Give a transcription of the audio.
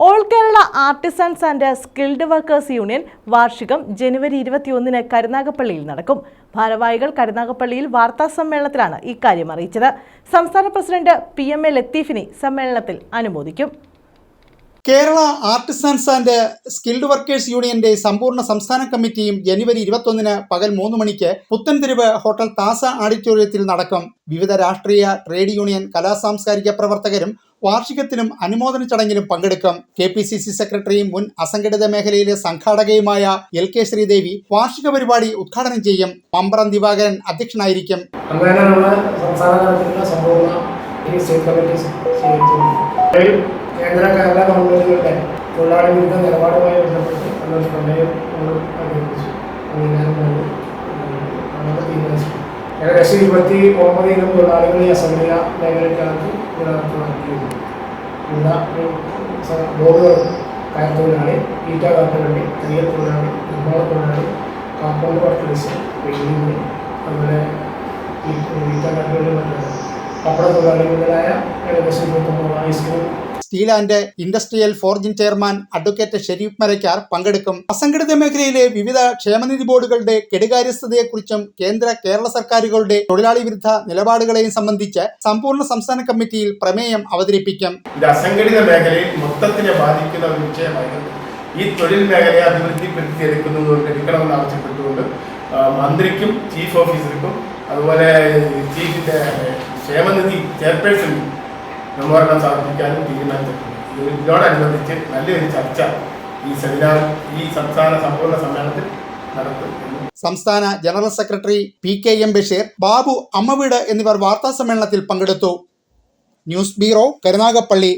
All Kerala artisans and skilled workers union വാർഷികം ജനുവരി 21-ന് കരുനാഗപ്പള്ളിയിൽ നടക്കും. ഭാരവാഹികൾ കരുനാഗപ്പള്ളിയിൽ വാർത്താസമ്മേളനത്തിലാണ് ഇക്കാര്യം അറിയിച്ചത്. സംസ്ഥാന പ്രസിഡന്റ് PMA ലത്തീഫിനെ സമ്മേളനത്തിൽ അനുമോദിക്കും. Kerala artisans and skilled workers യൂണിയന്റെ സമ്പൂർണ്ണ സംസ്ഥാന കമ്മിറ്റിയും ജനുവരി 21-ന് പകൽ 3 മണിക്ക് പുത്തൻതെരുവ് ഹോട്ടൽ താസ ഓഡിറ്റോറിയത്തിൽ നടക്കും. വിവിധ രാഷ്ട്രീയ, ട്രേഡ് യൂണിയൻ, കലാസാംസ്കാരിക പ്രവർത്തകരും വാർഷികത്തിലും അനുമോദന ചടങ്ങിലും പങ്കെടുക്കും. KPCC സെക്രട്ടറിയും മുൻ അസംഘടിത മേഖലയിലെ സംഘാടകയുമായ LK ശ്രീദേവി വാർഷിക പരിപാടി ഉദ്ഘാടനം ചെയ്യും. മമ്പ്രം ദിവാകരൻ അധ്യക്ഷനായിരിക്കും. കേന്ദ്ര കേരള ഗവൺമെന്റുകളുടെ തൊഴിലാളി വിരുദ്ധ നിലപാടുമായി ബന്ധപ്പെട്ട് നല്ലൊരു പ്രമേയം അവതരിപ്പിച്ചു. ഏകദേശം 29 ഇനം തൊഴിലാളികൾ ഈ അസംഘടിത മേഖലയ്ക്കകത്ത് നടത്തിയിരുന്നു. വിവിധ ബോർഡുകൾ കയർ തൊഴിലാളി, ഈറ്റ കാർപ്പൻ്ററി, തയ്യൽ തൊഴിലാളി, നിർമ്മാണ തൊഴിലാളി, കാർപ്പൻ്റർ വർക്കേഴ്സ്, പെയിന്റിംഗ്, അതുപോലെ ഈറ്റ കാർപ്പൻ്ററി, പപ്പട തൊഴിലാളി മുതലായ ഏകദേശം 29 high school steel and industrial forging chairman advocate Sherif Marakkar പങ്കെടുക്കും. അസംഘടിത മേഖലയിലെ വിവിധ ക്ഷേമനിധി ബോർഡുകളുടെ കെടുകാര്യസ്ഥതയെക്കുറിച്ചും കേരള സർക്കാരുകളുടെ തൊഴിലാളി വിരുദ്ധ നിലപാടുകളെയും സംബന്ധിച്ച് സമ്പൂർണ്ണ സംസ്ഥാന കമ്മിറ്റിയിൽ പ്രമേയം അവതരിപ്പിക്കും. ഇത് അസംഘടിത മേഖലയിൽ മൊത്തത്തിനെ ബാധിക്കുന്ന ഒരു വിഷയമായിരുന്നു. ഈ തൊഴിൽ മേഖലയെ എടുക്കണമെന്ന് ആവശ്യപ്പെട്ടുകൊണ്ട് മന്ത്രിക്കും ചീഫ് ഓഫീസർക്കും അതുപോലെ ചീഫിന്റെ ക്ഷേമനിധി ചെയർപേഴ്സണും മെമ്മോറണ്ടം സമർപ്പിക്കാനും തീരുമാനിച്ചിട്ടുണ്ട്. ഇതിനോടനുബന്ധിച്ച് നല്ലൊരു ചർച്ച ഈ സംസ്ഥാന സമ്പൂർണ്ണ സമ്മേളനത്തിൽ നടത്തും. സംസ്ഥാന general secretary PKM Basheer, Babu Ammaveedu എന്നിവർ വാർത്താ സമ്മേളനത്തിൽ പങ്കെടുത്തു. News bureau, Karunagappally.